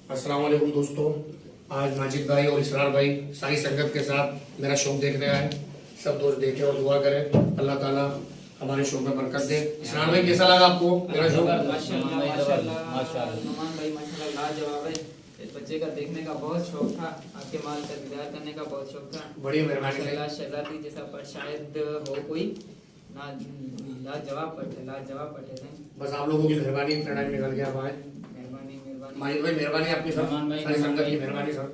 अस्सलाम वालेकुम दोस्तों। आज माजिद भाई और इसरार भाई सारी संगत के साथ मेरा शौक देखने आए। सब दोस्त देखें और दुआ करें, अल्लाह ताला हमारे शौक में बरकत दे। इसरार भाई कैसा लगा आपको मेरा शौक? नुमान भाई माशाल्लाह लाजवाब है। इस बच्चे का देखने का बहुत शौक था, आपके माल का दीदार करने का बहुत शौक था। बड़ी मेहरबानी माशाल्लाह शहजादी जैसा पर शायद हो कोई ना, लाजवाब पढ़ते थे। बस आप लोगों की मेहरबानी इतना टाइम निकल गया भाई। मेहरबानी माजिद भाई मेहरबानी आपकी, सब सारी संगत की मेहरबानी सर।